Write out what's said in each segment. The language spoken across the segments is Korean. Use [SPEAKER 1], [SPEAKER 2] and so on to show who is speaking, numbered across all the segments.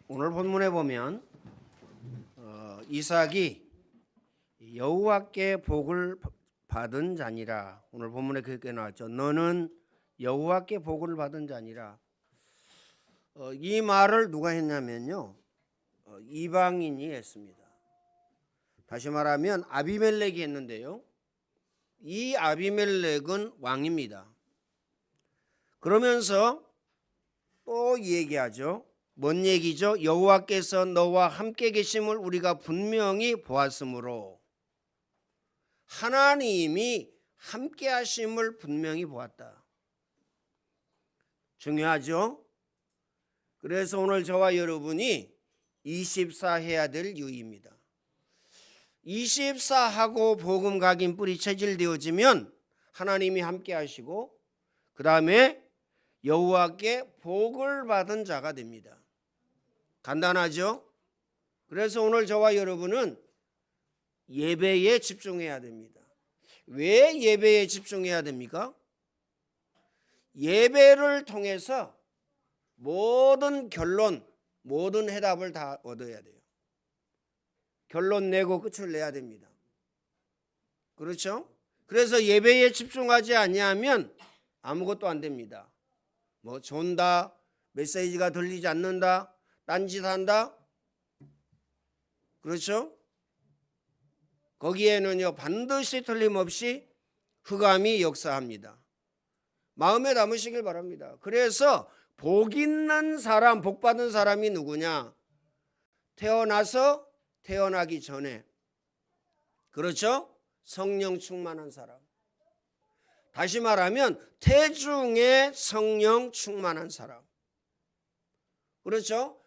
[SPEAKER 1] 오늘 본문에 보면 이삭이 여호와께 복을 받은 자니라. 오늘 본문에 그렇게 나왔죠. 너는 여호와께 복을 받은 자니라. 이 말을 누가 했냐면요, 이방인이 했습니다. 다시 말하면 아비멜렉이 했는데요, 이 아비멜렉은 왕입니다. 그러면서 또 얘기하죠. 뭔 얘기죠? 여호와께서 너와 함께 계심을 우리가 분명히 보았으므로, 하나님이 함께 하심을 분명히 보았다. 중요하죠? 그래서 오늘 저와 여러분이 24 해야 될 이유입니다. 24하고 복음 각인 뿌리 체질되어지면 하나님이 함께 하시고, 그 다음에 여호와께 복을 받은 자가 됩니다. 간단하죠? 그래서 오늘 저와 여러분은 예배에 집중해야 됩니다. 왜 예배에 집중해야 됩니까? 예배를 통해서 모든 결론, 모든 해답을 다 얻어야 돼요. 결론 내고 끝을 내야 됩니다. 그렇죠? 그래서 예배에 집중하지 아니하면 아무것도 안 됩니다. 뭐 존다, 메시지가 들리지 않는다, 딴짓한다, 그렇죠? 거기에는요 반드시 틀림없이 흑암이 역사합니다. 마음에 담으시길 바랍니다. 그래서 복 있는 사람, 복 받은 사람이 누구냐? 태어나서 태어나기 전에, 그렇죠? 성령 충만한 사람. 다시 말하면 태중에 성령 충만한 사람. 그렇죠?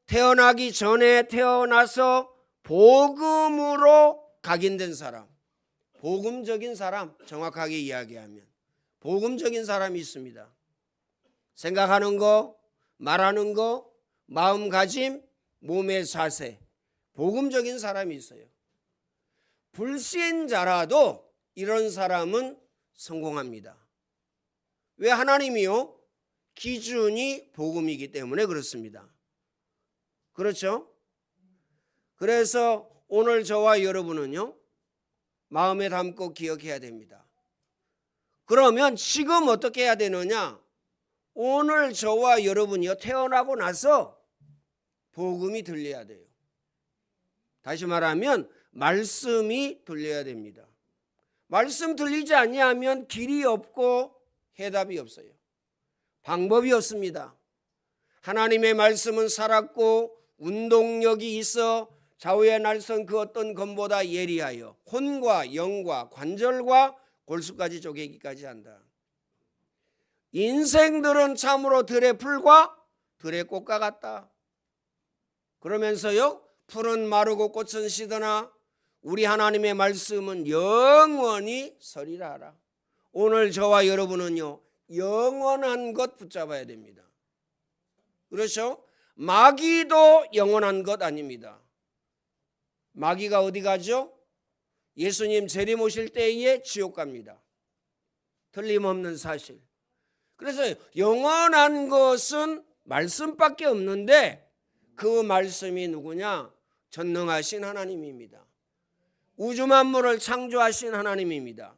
[SPEAKER 1] 태어나기 전에 태어나서 복음으로 각인된 사람, 복음적인 사람, 정확하게 이야기하면 복음적인 사람이 있습니다. 생각하는 거, 말하는 거, 마음가짐, 몸의 자세, 복음적인 사람이 있어요. 불신자라도 이런 사람은 성공합니다. 왜? 하나님이요, 기준이 복음이기 때문에 그렇습니다. 그렇죠? 그래서 오늘 저와 여러분은요, 마음에 담고 기억해야 됩니다. 그러면 지금 어떻게 해야 되느냐? 오늘 저와 여러분이요, 태어나고 나서 복음이 들려야 돼요. 다시 말하면 말씀이 들려야 됩니다. 말씀 들리지 아니하면 길이 없고 해답이 없어요. 방법이 없습니다. 하나님의 말씀은 살았고 운동력이 있어 좌우의 날선 그 어떤 검보다 예리하여 혼과 영과 관절과 골수까지 쪼개기까지 한다. 인생들은 참으로 들의 풀과 들의 꽃과 같다. 그러면서요, 풀은 마르고 꽃은 시드나 우리 하나님의 말씀은 영원히 서리라 하라. 오늘 저와 여러분은요, 영원한 것 붙잡아야 됩니다. 그렇죠? 마귀도 영원한 것 아닙니다. 마귀가 어디 가죠? 예수님 재림 오실 때에 지옥 갑니다. 틀림없는 사실. 그래서 영원한 것은 말씀밖에 없는데, 그 말씀이 누구냐? 전능하신 하나님입니다. 우주 만물을 창조하신 하나님입니다.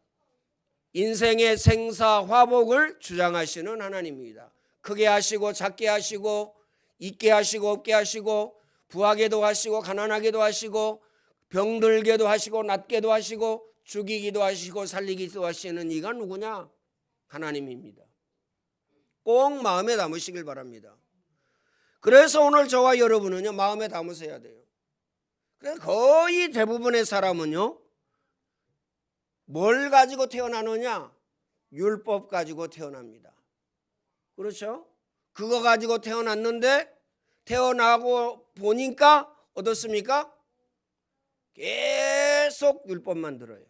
[SPEAKER 1] 인생의 생사 화복을 주장하시는 하나님입니다. 크게 하시고 작게 하시고 있게 하시고 없게 하시고 부하게도 하시고 가난하게도 하시고 병들게도 하시고 낫게도 하시고 죽이기도 하시고 살리기도 하시는 이가 누구냐? 하나님입니다. 꼭 마음에 담으시길 바랍니다. 그래서 오늘 저와 여러분은요, 마음에 담으셔야 돼요. 그래서 거의 대부분의 사람은요, 뭘 가지고 태어나느냐? 율법 가지고 태어납니다. 그렇죠? 그거 가지고 태어났는데 태어나고 보니까 어떻습니까? 계속 율법만 들어요.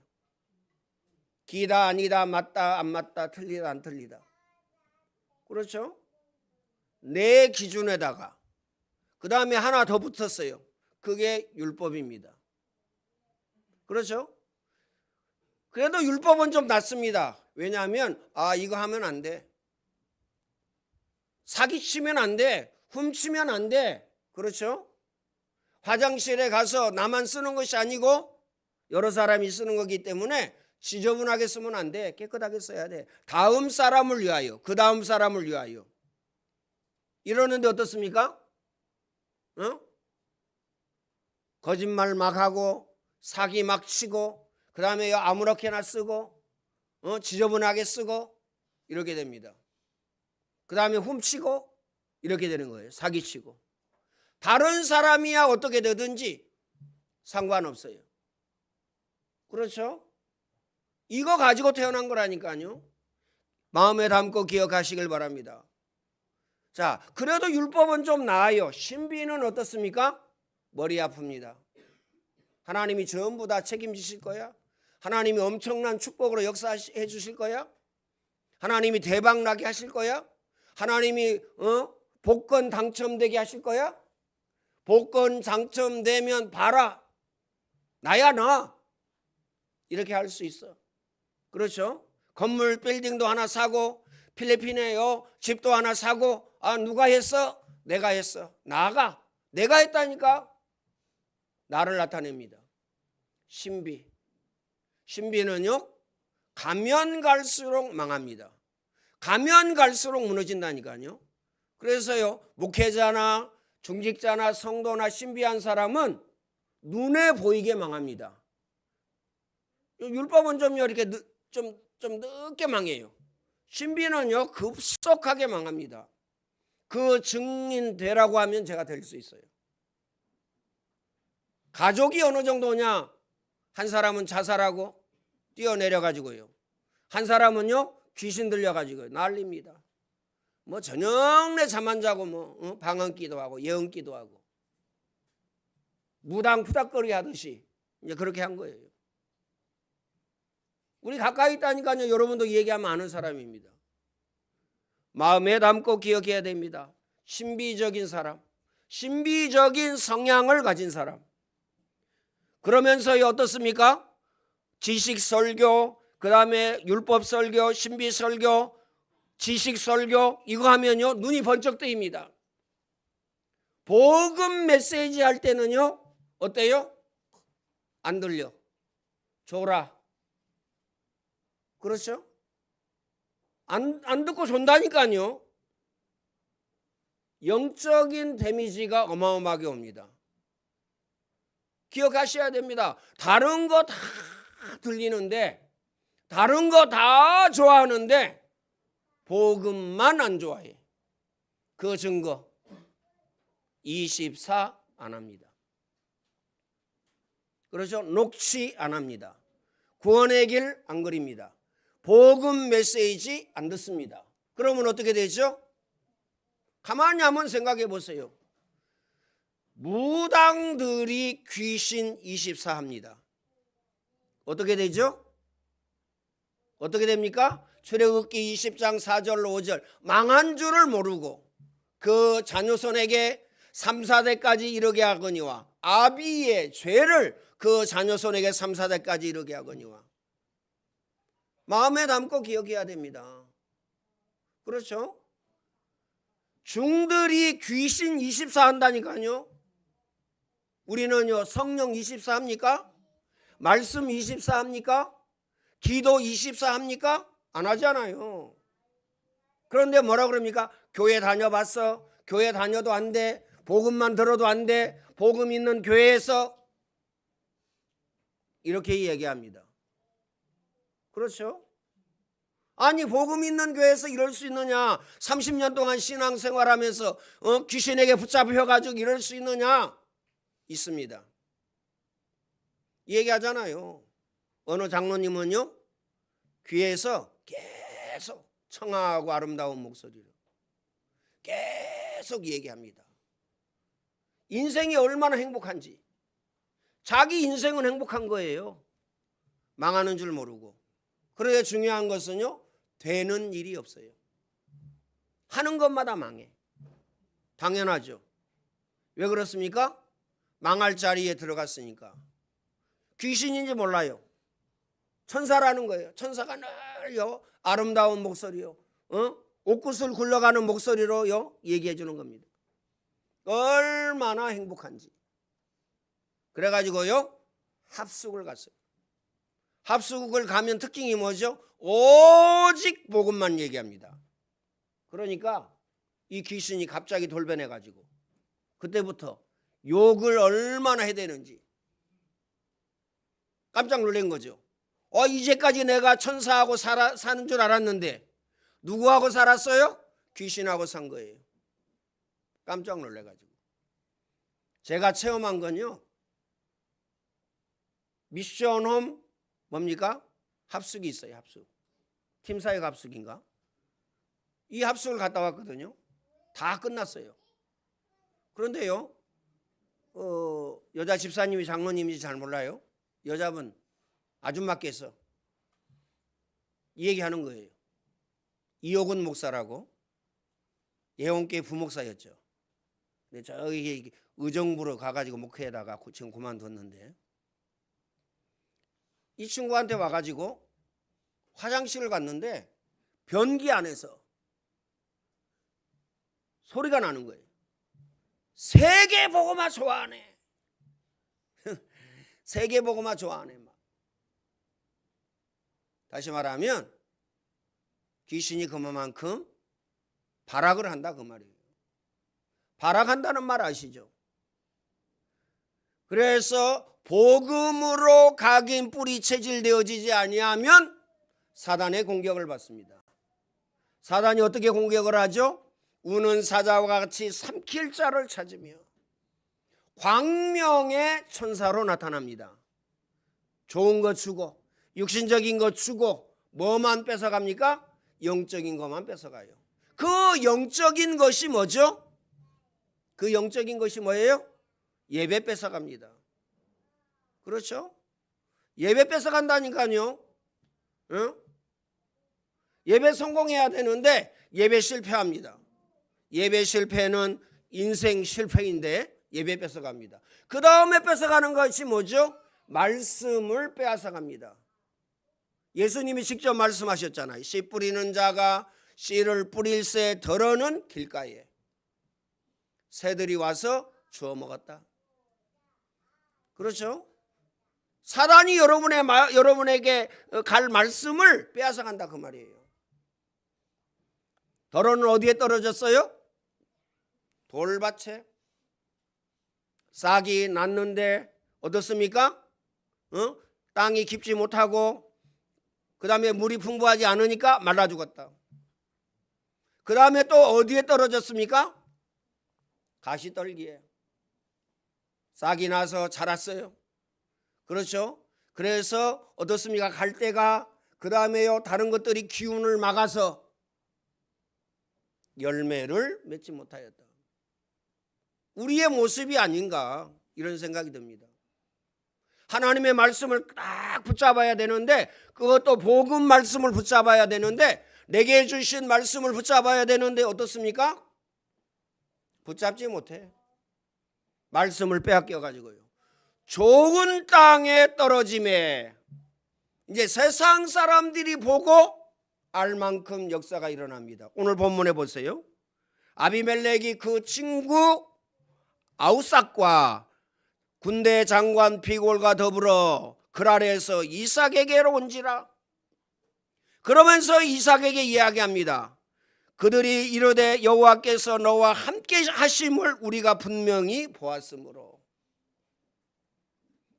[SPEAKER 1] 기다 아니다, 맞다 안 맞다, 틀리다 안 틀리다. 그렇죠? 내 기준에다가 그 다음에 하나 더 붙었어요. 그게 율법입니다. 그렇죠? 그래도 율법은 좀 낫습니다. 왜냐하면 이거 하면 안 돼, 사기치면 안 돼, 훔치면 안 돼, 그렇죠? 화장실에 가서 나만 쓰는 것이 아니고 여러 사람이 쓰는 거기 때문에 지저분하게 쓰면 안 돼. 깨끗하게 써야 돼. 다음 사람을 위하여, 그 다음 사람을 위하여. 이러는데 어떻습니까? 거짓말 막 하고 사기 막 치고 그 다음에 아무렇게나 쓰고 지저분하게 쓰고 이렇게 됩니다. 그 다음에 훔치고 이렇게 되는 거예요. 사기치고. 다른 사람이야 어떻게 되든지 상관없어요. 그렇죠? 이거 가지고 태어난 거라니까요. 마음에 담고 기억하시길 바랍니다. 자, 그래도 율법은 좀 나아요. 신비는 어떻습니까? 머리 아픕니다. 하나님이 전부 다 책임지실 거야? 하나님이 엄청난 축복으로 역사해 주실 거야? 하나님이 대박 나게 하실 거야? 하나님이 복권 당첨되게 하실 거야? 복권 당첨되면 봐라. 나야 나. 이렇게 할 수 있어. 그렇죠? 건물 빌딩도 하나 사고 필리핀에 집도 하나 사고 누가 했어? 내가 했어. 나가. 내가 했다니까. 나를 나타냅니다. 신비. 신비는요. 가면 갈수록 망합니다. 가면 갈수록 무너진다니까요. 그래서요. 목회자나 중직자나 성도나 신비한 사람은 눈에 보이게 망합니다. 율법은 좀 이렇게 좀 늦게 망해요. 신비는요 급속하게 망합니다. 그 증인 되라고 하면 제가 될 수 있어요. 가족이 어느 정도냐? 한 사람은 자살하고 뛰어내려 가지고요. 한 사람은요 귀신 들려 가지고 난립니다. 뭐 저녁 내 잠 안 자고 방언기도 하고 예언기도 하고 무당 푸닥거리 하듯이 이제 그렇게 한 거예요. 우리 가까이 있다니까요. 여러분도 얘기하면 아는 사람입니다. 마음에 담고 기억해야 됩니다. 신비적인 사람, 신비적인 성향을 가진 사람. 그러면서 어떻습니까? 지식 설교, 그 다음에 율법 설교, 신비 설교, 지식 설교 이거 하면요 눈이 번쩍 뜨입니다. 복음 메시지 할 때는요 어때요? 안 들려. 줘라. 그렇죠? 안 듣고 존다니까요. 영적인 데미지가 어마어마하게 옵니다. 기억하셔야 됩니다. 다른 거 다 들리는데 다른 거 다 좋아하는데 복음만 안 좋아해. 그 증거 24 안 합니다. 그렇죠? 녹취 안 합니다. 구원의 길 안 그립니다. 복음 메시지 안 듣습니다. 그러면 어떻게 되죠? 가만히 한번 생각해 보세요. 무당들이 귀신 24 합니다. 어떻게 되죠? 어떻게 됩니까? 출애굽기 20장 4절 5절 망한 줄을 모르고 그 자녀손에게 3, 4대까지 이르게 하거니와 아비의 죄를 그 자녀손에게 3, 4대까지 이르게 하거니와 마음에 담고 기억해야 됩니다. 그렇죠? 중들이 귀신 24 한다니까요. 우리는요 성령 24 합니까? 말씀 24 합니까? 기도 24 합니까? 안 하잖아요. 그런데 뭐라 그럽니까? 교회 다녀봤어. 교회 다녀도 안 돼. 복음만 들어도 안 돼. 복음 있는 교회에서 이렇게 얘기합니다. 그렇죠? 아니 복음 있는 교회에서 이럴 수 있느냐? 30년 동안 신앙생활하면서 귀신에게 붙잡혀가지고 이럴 수 있느냐? 있습니다. 얘기하잖아요. 어느 장로님은요 귀에서 계속 청아하고 아름다운 목소리로 계속 얘기합니다. 인생이 얼마나 행복한지. 자기 인생은 행복한 거예요. 망하는 줄 모르고. 그런데 중요한 것은요 되는 일이 없어요. 하는 것마다 망해. 당연하죠. 왜 그렇습니까? 망할 자리에 들어갔으니까. 귀신인지 몰라요. 천사라는 거예요. 천사가 늘요 아름다운 목소리요 옷구슬 굴러가는 목소리로요 얘기해 주는 겁니다. 얼마나 행복한지. 그래가지고요 합숙을 갔어요. 합숙을 가면 특징이 뭐죠? 오직 복음만 얘기합니다. 그러니까 이 귀신이 갑자기 돌변해가지고 그때부터 욕을 얼마나 해대는지 깜짝 놀란 거죠. 이제까지 내가 천사하고 사는 줄 알았는데 누구하고 살았어요? 귀신하고 산 거예요. 깜짝 놀래가지고. 제가 체험한 건요, 미션홈 뭡니까? 합숙이 있어요. 합숙. 팀사역 합숙인가? 이 합숙을 갔다 왔거든요. 다 끝났어요. 그런데요, 여자 집사님이 장로님인지 잘 몰라요. 여자분 아줌마께서 이 얘기하는 거예요. 이호근 목사라고 예원교회 부목사였죠. 근데 저기 의정부로 가가지고 목회에다가 지금 그만뒀는데 이 친구한테 와가지고 화장실을 갔는데 변기 안에서 소리가 나는 거예요. 세계복음화 좋아하네. 세계복음화 좋아하네. 막. 다시 말하면 귀신이 그만큼 발악을 한다 그 말이에요. 발악한다는 말 아시죠? 그래서 복음으로 각인 뿌리 체질되어지지 아니하면 사단의 공격을 받습니다. 사단이 어떻게 공격을 하죠? 우는 사자와 같이 삼킬 자를 찾으며 광명의 천사로 나타납니다. 좋은 거 주고 육신적인 거 주고 뭐만 뺏어갑니까? 영적인 것만 뺏어가요. 그 영적인 것이 뭐죠? 그 영적인 것이 뭐예요? 예배 뺏어갑니다. 그렇죠? 예배 뺏어간다니까요. 응? 예배 성공해야 되는데 예배 실패합니다. 예배 실패는 인생 실패인데 예배 뺏어갑니다. 그 다음에 뺏어가는 것이 뭐죠? 말씀을 빼앗아갑니다. 예수님이 직접 말씀하셨잖아요. 씨 뿌리는 자가 씨를 뿌릴새 더러는 길가에 새들이 와서 주워 먹었다. 그렇죠? 사단이 여러분에게 갈 말씀을 빼앗아간다 그 말이에요. 더러는 어디에 떨어졌어요? 돌밭에. 싹이 났는데 어떻습니까? 땅이 깊지 못하고 그 다음에 물이 풍부하지 않으니까 말라 죽었다. 그 다음에 또 어디에 떨어졌습니까? 가시떨기에. 싹이 나서 자랐어요. 그렇죠? 그래서 어떻습니까? 갈대가 그 다음에요 다른 것들이 기운을 막아서 열매를 맺지 못하였다. 우리의 모습이 아닌가 이런 생각이 듭니다. 하나님의 말씀을 딱 붙잡아야 되는데 그것도 복음 말씀을 붙잡아야 되는데 내게 주신 말씀을 붙잡아야 되는데 어떻습니까? 붙잡지 못해. 말씀을 빼앗겨 가지고요. 좋은 땅에 떨어짐에 이제 세상 사람들이 보고 알 만큼 역사가 일어납니다. 오늘 본문에 보세요. 아비멜렉이 그 친구 아우삭과 군대 장관 피골과 더불어 그랄에서 이삭에게로 온지라. 그러면서 이삭에게 이야기합니다. 그들이 이르되 여호와께서 너와 함께 하심을 우리가 분명히 보았으므로.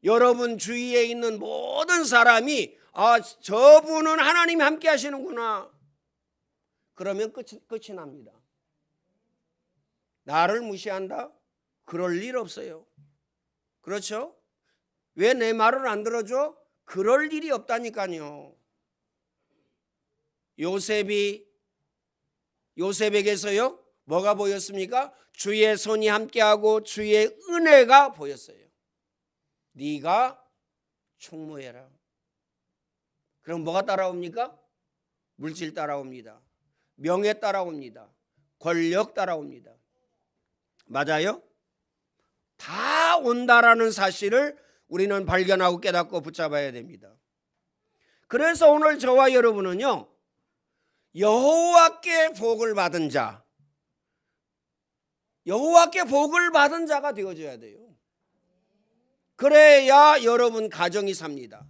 [SPEAKER 1] 여러분 주위에 있는 모든 사람이 저분은 하나님이 함께 하시는구나. 그러면 끝이 납니다. 나를 무시한다? 그럴 일 없어요. 그렇죠? 왜 내 말을 안 들어줘? 그럴 일이 없다니까요. 요셉에게서요 뭐가 보였습니까? 주의 손이 함께하고 주의 은혜가 보였어요. 네가 충무해라. 그럼 뭐가 따라옵니까? 물질 따라옵니다. 명예 따라옵니다. 권력 따라옵니다. 맞아요? 다 온다라는 사실을 우리는 발견하고 깨닫고 붙잡아야 됩니다. 그래서 오늘 저와 여러분은요 여호와께 복을 받은 자, 여호와께 복을 받은 자가 되어줘야 돼요. 그래야 여러분 가정이 삽니다.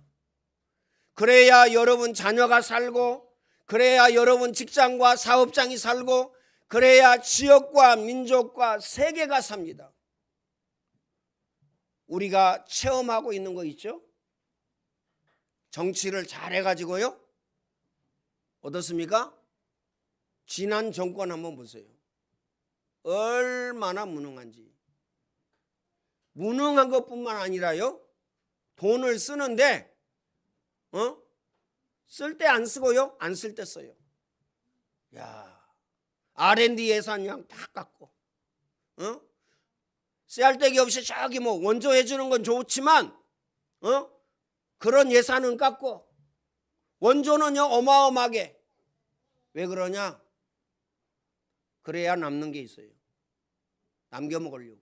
[SPEAKER 1] 그래야 여러분 자녀가 살고, 그래야 여러분 직장과 사업장이 살고, 그래야 지역과 민족과 세계가 삽니다. 우리가 체험하고 있는 거 있죠? 정치를 잘해가지고요, 어떻습니까? 지난 정권 한번 보세요. 얼마나 무능한지. 무능한 것뿐만 아니라요, 돈을 쓰는데 쓸 때 안 쓰고요, 안 쓸 때 써요. 야, R&D 예산량 다 깎고, 쓰잘데기 없이 저기 뭐 원조해 주는 건 좋지만 그런 예산은 깎고, 원조는요 어마어마하게. 왜 그러냐? 그래야 남는 게 있어요. 남겨 먹으려고.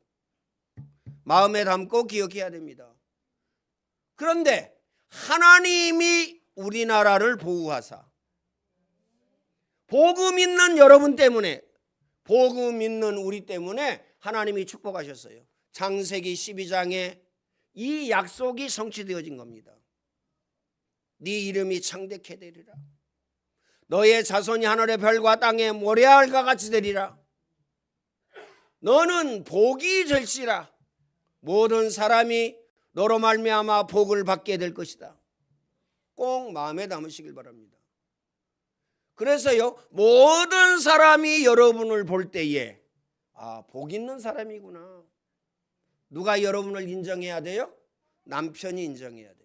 [SPEAKER 1] 마음에 담고 기억해야 됩니다. 그런데 하나님이 우리나라를 보호하사, 복음 있는 여러분 때문에, 복음 있는 우리 때문에 하나님이 축복하셨어요. 창세기 12장에 이 약속이 성취되어진 겁니다. 네 이름이 창대케 되리라. 너의 자손이 하늘의 별과 땅의 모래알과 같이 되리라. 너는 복이 될지라. 모든 사람이 너로 말미암아 복을 받게 될 것이다. 꼭 마음에 담으시길 바랍니다. 그래서요, 모든 사람이 여러분을 볼 때에 복 있는 사람이구나. 누가 여러분을 인정해야 돼요? 남편이 인정해야 돼요.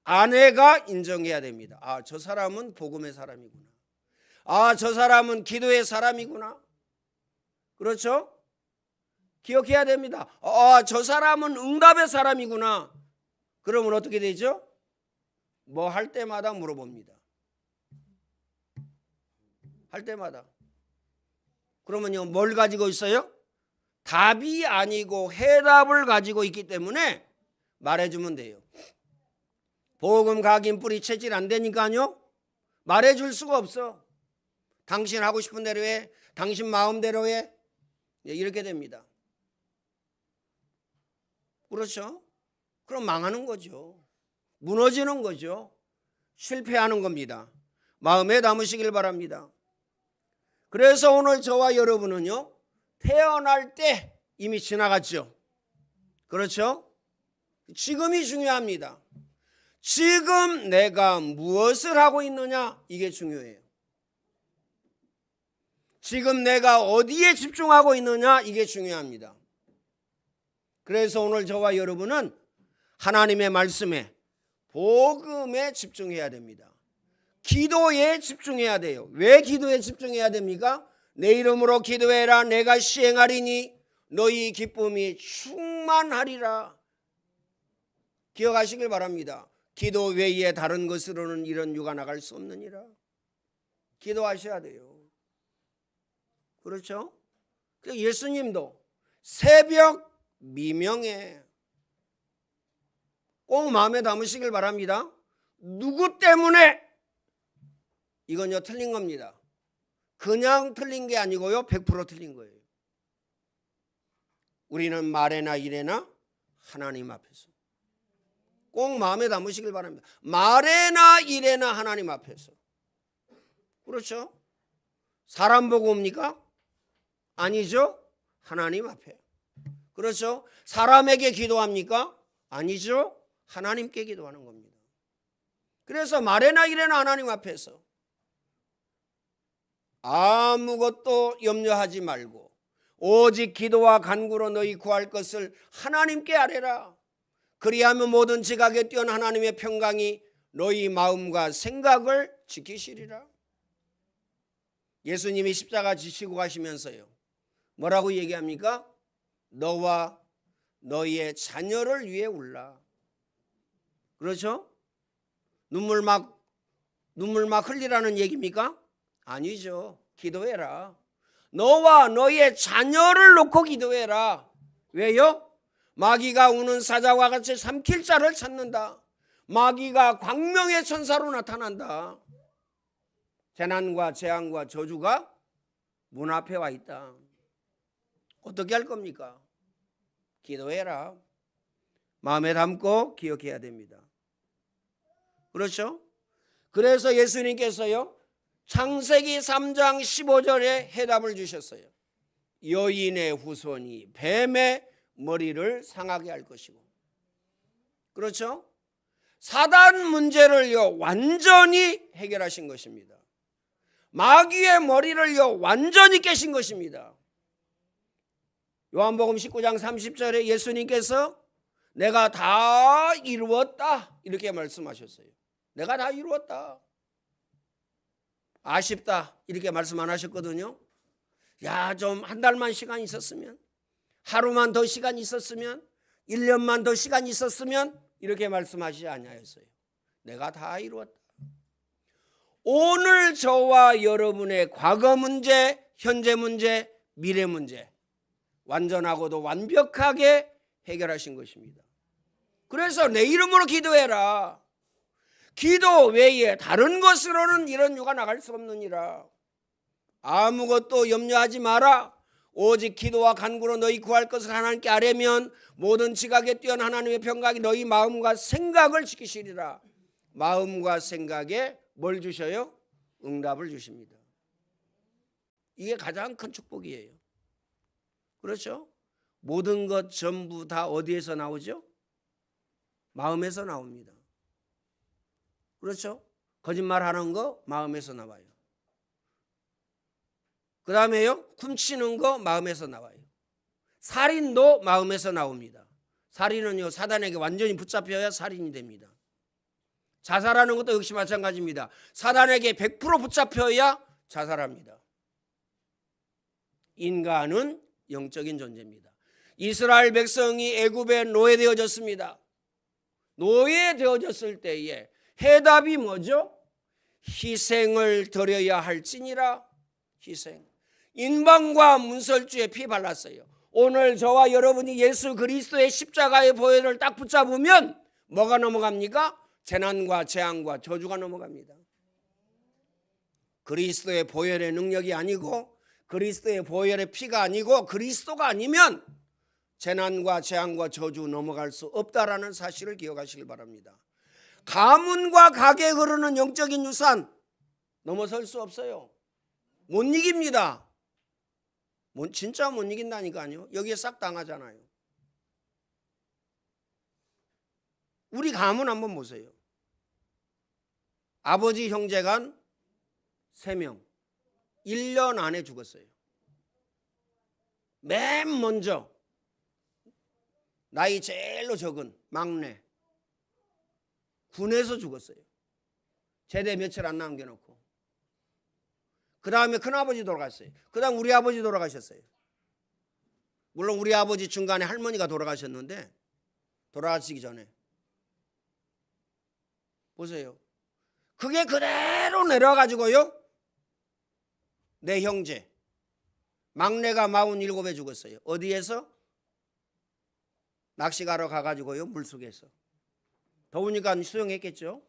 [SPEAKER 1] 아내가 인정해야 됩니다. 저 사람은 복음의 사람이구나. 저 사람은 기도의 사람이구나. 그렇죠? 기억해야 됩니다. 저 사람은 응답의 사람이구나. 그러면 어떻게 되죠? 뭐 할 때마다 물어봅니다. 할 때마다. 그러면요, 뭘 가지고 있어요? 답이 아니고 해답을 가지고 있기 때문에 말해주면 돼요. 복음 각인 뿌리 채질 안 되니까요, 말해줄 수가 없어. 당신 하고 싶은 대로 해, 당신 마음대로 해, 이렇게 됩니다. 그렇죠? 그럼 망하는 거죠. 무너지는 거죠. 실패하는 겁니다. 마음에 담으시길 바랍니다. 그래서 오늘 저와 여러분은요, 태어날 때 이미 지나갔죠. 그렇죠? 지금이 중요합니다. 지금 내가 무엇을 하고 있느냐, 이게 중요해요. 지금 내가 어디에 집중하고 있느냐, 이게 중요합니다. 그래서 오늘 저와 여러분은 하나님의 말씀에, 복음에 집중해야 됩니다. 기도에 집중해야 돼요. 왜 기도에 집중해야 됩니까? 내 이름으로 기도해라. 내가 시행하리니 너희 기쁨이 충만하리라. 기억하시길 바랍니다. 기도 외에 다른 것으로는 이런 유가 나갈 수 없느니라. 기도하셔야 돼요. 그렇죠? 예수님도 새벽 미명에, 꼭 마음에 담으시길 바랍니다. 누구 때문에? 이건요, 틀린 겁니다. 그냥 틀린 게 아니고요, 100% 틀린 거예요. 우리는 말에나 일에나 하나님 앞에서, 꼭 마음에 담으시길 바랍니다. 말에나 일에나 하나님 앞에서. 그렇죠? 사람 보고 옵니까? 아니죠. 하나님 앞에. 그렇죠? 사람에게 기도합니까? 아니죠. 하나님께 기도하는 겁니다. 그래서 말에나 일에나 하나님 앞에서 아무것도 염려하지 말고 오직 기도와 간구로 너희 구할 것을 하나님께 아뢰라. 그리하면 모든 지각에 뛰어난 하나님의 평강이 너희 마음과 생각을 지키시리라. 예수님이 십자가 지시고 가시면서요, 뭐라고 얘기합니까? 너와 너희의 자녀를 위해 울라. 그렇죠? 눈물 막 흘리라는 얘기입니까? 아니죠. 기도해라. 너와 너희의 자녀를 놓고 기도해라. 왜요? 마귀가 우는 사자와 같이 삼킬 자를 찾는다. 마귀가 광명의 천사로 나타난다. 재난과 재앙과 저주가 문 앞에 와 있다. 어떻게 할 겁니까? 기도해라. 마음에 담고 기억해야 됩니다. 그렇죠? 그래서 예수님께서요 창세기 3장 15절에 해답을 주셨어요. 여인의 후손이 뱀의 머리를 상하게 할 것이고. 그렇죠? 사단 문제를요 완전히 해결하신 것입니다. 마귀의 머리를요 완전히 깨신 것입니다. 요한복음 19장 30절에 예수님께서 내가 다 이루었다 이렇게 말씀하셨어요. 내가 다 이루었다. 아쉽다 이렇게 말씀 안 하셨거든요. 야, 좀 한 달만 시간 있었으면, 하루만 더 시간 있었으면, 1년만 더 시간 있었으면 이렇게 말씀하시지 아니하였어요. 내가 다 이루었다. 오늘 저와 여러분의 과거 문제, 현재 문제, 미래 문제 완전하고도 완벽하게 해결하신 것입니다. 그래서 내 이름으로 기도해라. 기도 외에 다른 것으로는 이런 유가 나갈 수 없느니라. 아무것도 염려하지 마라. 오직 기도와 간구로 너희 구할 것을 하나님께 아뢰면 모든 지각에 뛰어난 하나님의 평강이 너희 마음과 생각을 지키시리라. 마음과 생각에 뭘 주셔요? 응답을 주십니다. 이게 가장 큰 축복이에요. 그렇죠? 모든 것 전부 다 어디에서 나오죠? 마음에서 나옵니다. 그렇죠? 거짓말하는 거 마음에서 나와요. 그 다음에요 훔치는 거 마음에서 나와요. 살인도 마음에서 나옵니다. 살인은요 사단에게 완전히 붙잡혀야 살인이 됩니다. 자살하는 것도 역시 마찬가지입니다. 사단에게 100% 붙잡혀야 자살합니다. 인간은 영적인 존재입니다. 이스라엘 백성이 애굽에 노예되어졌습니다. 노예되어졌을 때에 해답이 뭐죠? 희생을 드려야 할지니라. 희생. 인방과 문설주에 피 발랐어요. 오늘 저와 여러분이 예수 그리스도의 십자가의 보혈을 딱 붙잡으면 뭐가 넘어갑니까? 재난과 재앙과 저주가 넘어갑니다. 그리스도의 보혈의 능력이 아니고 그리스도의 보혈의 피가 아니고 그리스도가 아니면 재난과 재앙과 저주 넘어갈 수 없다라는 사실을 기억하시길 바랍니다. 가문과 가게에 흐르는 영적인 유산 넘어설 수 없어요. 못 이깁니다. 진짜 못 이긴다니까요. 여기에 싹 당하잖아요. 우리 가문 한번 보세요. 아버지 형제간 3명 1년 안에 죽었어요. 맨 먼저 나이 제일로 적은 막내 군에서 죽었어요. 제대 며칠 안 남겨놓고. 그 다음에 큰아버지 돌아갔어요. 그 다음 우리 아버지 돌아가셨어요. 물론 우리 아버지 중간에 할머니가 돌아가셨는데 돌아가시기 전에 보세요. 그게 그대로 내려가지고요 내 형제 막내가 47에 죽었어요. 어디에서? 낚시 가러 가가지고요 물속에서. 더우니까 수영했겠죠.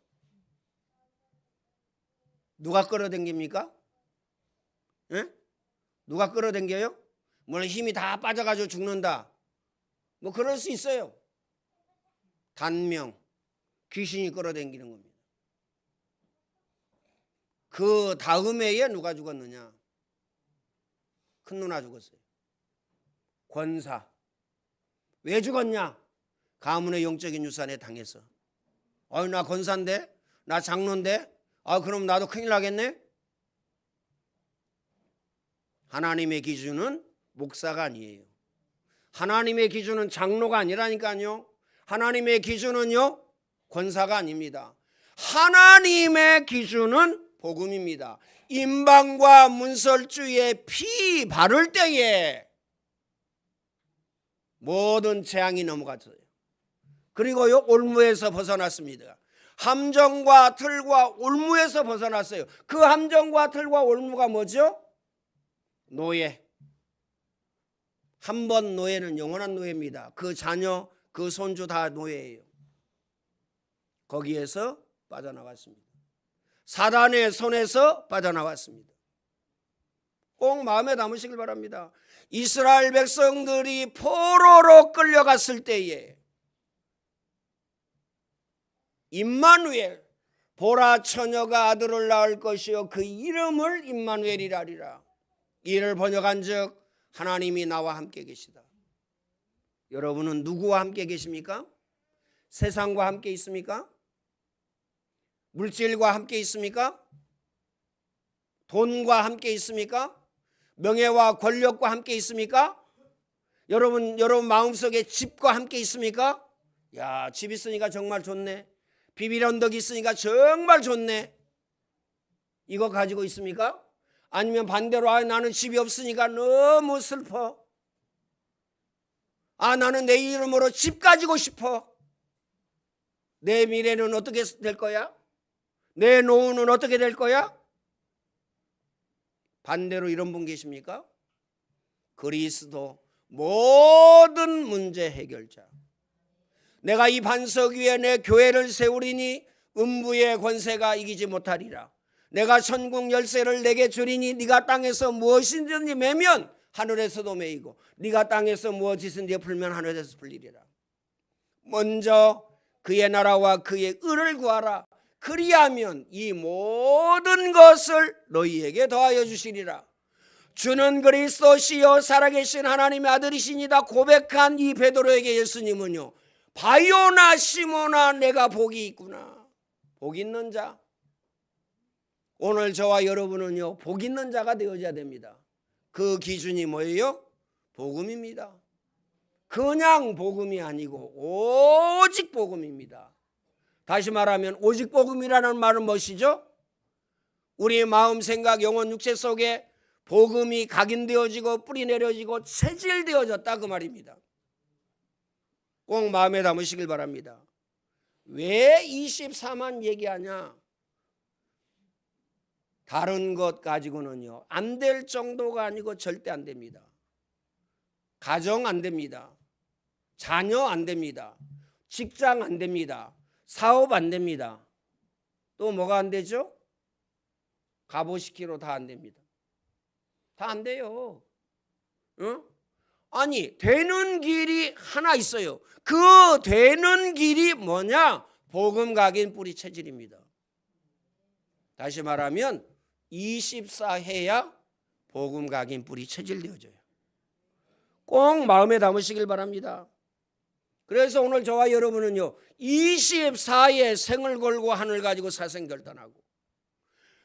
[SPEAKER 1] 누가 끌어당깁니까? 예? 누가 끌어당겨요? 물론 힘이 다 빠져가지고 죽는다 뭐 그럴 수 있어요. 단명 귀신이 끌어당기는 겁니다. 그 다음 해에 누가 죽었느냐? 큰 누나 죽었어요. 권사. 왜 죽었냐? 가문의 영적인 유산에 당해서. 나 권사인데? 나 장로인데? 그럼 나도 큰일 나겠네? 하나님의 기준은 목사가 아니에요. 하나님의 기준은 장로가 아니라니까요. 하나님의 기준은요 권사가 아닙니다. 하나님의 기준은 복음입니다. 임방과 문설주에 피 바를 때에 모든 재앙이 넘어갔어요. 그리고요 올무에서 벗어났습니다. 함정과 틀과 올무에서 벗어났어요. 그 함정과 틀과 올무가 뭐죠? 노예. 한 번 노예는 영원한 노예입니다. 그 자녀, 그 손주 다 노예예요. 거기에서 빠져나왔습니다. 사단의 손에서 빠져나왔습니다. 꼭 마음에 담으시길 바랍니다. 이스라엘 백성들이 포로로 끌려갔을 때에 임마누엘, 보라 처녀가 아들을 낳을 것이요 그 이름을 임마누엘이라 하리라. 이를 번역한즉 하나님이 나와 함께 계시다. 여러분은 누구와 함께 계십니까? 세상과 함께 있습니까? 물질과 함께 있습니까? 돈과 함께 있습니까? 명예와 권력과 함께 있습니까? 여러분 마음속에 집과 함께 있습니까? 야, 집 있으니까 정말 좋네. 비빌 언덕이 있으니까 정말 좋네. 이거 가지고 있습니까? 아니면 반대로 나는 집이 없으니까 너무 슬퍼. 나는 내 이름으로 집 가지고 싶어. 내 미래는 어떻게 될 거야? 내 노후는 어떻게 될 거야? 반대로 이런 분 계십니까? 그리스도 모든 문제 해결자. 내가 이 반석 위에 내 교회를 세우리니 음부의 권세가 이기지 못하리라. 내가 천국 열쇠를 내게 주리니 네가 땅에서 무엇이든지 매면 하늘에서도 매이고 네가 땅에서 무엇이든지 풀면 하늘에서 풀리리라. 먼저 그의 나라와 그의 의를 구하라. 그리하면 이 모든 것을 너희에게 더하여 주시리라. 주는 그리스도시요 살아계신 하나님의 아들이시니다 고백한 이 베드로에게 예수님은요, 바요나 시모나 내가 복이 있구나. 복 있는 자. 오늘 저와 여러분은요, 복 있는 자가 되어져야 됩니다. 그 기준이 뭐예요? 복음입니다. 그냥 복음이 아니고 오직 복음입니다. 다시 말하면 오직 복음이라는 말은 무엇이죠? 우리의 마음, 생각, 영혼, 육체 속에 복음이 각인되어지고 뿌리 내려지고 체질되어졌다 그 말입니다. 꼭 마음에 담으시길 바랍니다. 왜 24만 얘기하냐? 다른 것 가지고는요 안 될 정도가 아니고 절대 안 됩니다. 가정 안 됩니다. 자녀 안 됩니다. 직장 안 됩니다. 사업 안 됩니다. 또 뭐가 안 되죠? 갑오시키로 다 안 됩니다. 다 안 돼요. 응? 아니 되는 길이 하나 있어요. 그 되는 길이 뭐냐? 복음 각인 뿌리 체질입니다. 다시 말하면 24해야 복음 각인 뿌리 체질되어져요. 꼭 마음에 담으시길 바랍니다. 그래서 오늘 저와 여러분은요 24의 생을 걸고 하늘 가지고 사생 결단하고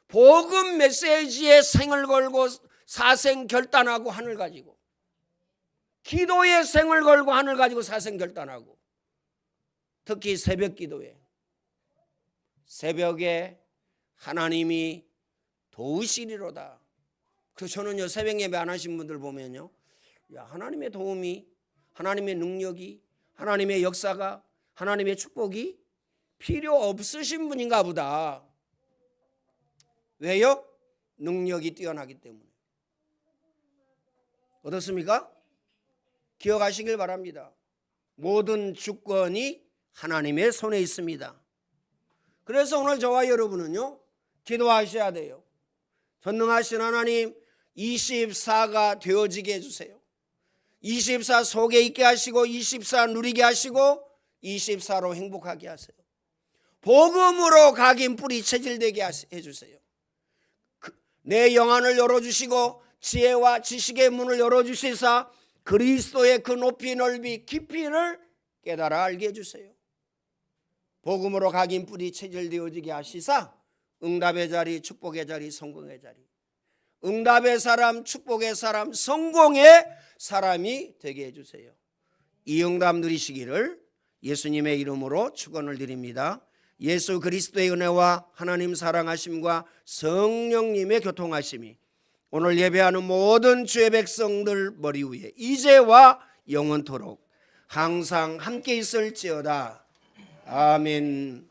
[SPEAKER 1] 복음 메시지에 생을 걸고 사생 결단하고 하늘 가지고 기도에 생을 걸고 하늘 가지고 사생 결단하고 특히 새벽 기도에 새벽에 하나님이 도우시리로다. 그래서 저는요 새벽 예배 안 하신 분들 보면요 야, 하나님의 도움이, 하나님의 능력이, 하나님의 역사가, 하나님의 축복이 필요 없으신 분인가 보다. 왜요? 능력이 뛰어나기 때문에. 어떻습니까? 기억하시길 바랍니다. 모든 주권이 하나님의 손에 있습니다. 그래서 오늘 저와 여러분은요 기도하셔야 돼요. 전능하신 하나님 24가 되어지게 해주세요. 24 속에 있게 하시고 24 누리게 하시고 24로 행복하게 하세요. 복음으로 각인 뿌리 체질되게 해주세요. 내 영안을 열어주시고 지혜와 지식의 문을 열어주시사 그리스도의 그 높이 넓이 깊이를 깨달아 알게 해주세요. 복음으로 각인 뿌리 체질되어지게 하시사 응답의 자리, 축복의 자리, 성공의 자리, 응답의 사람, 축복의 사람, 성공의 사람이 되게 해주세요. 이 응답 누리시기를 예수님의 이름으로 축원을 드립니다. 예수 그리스도의 은혜와 하나님 사랑하심과 성령님의 교통하심이 오늘 예배하는 모든 주의 백성들 머리 위에 이제와 영원토록 항상 함께 있을지어다. 아멘.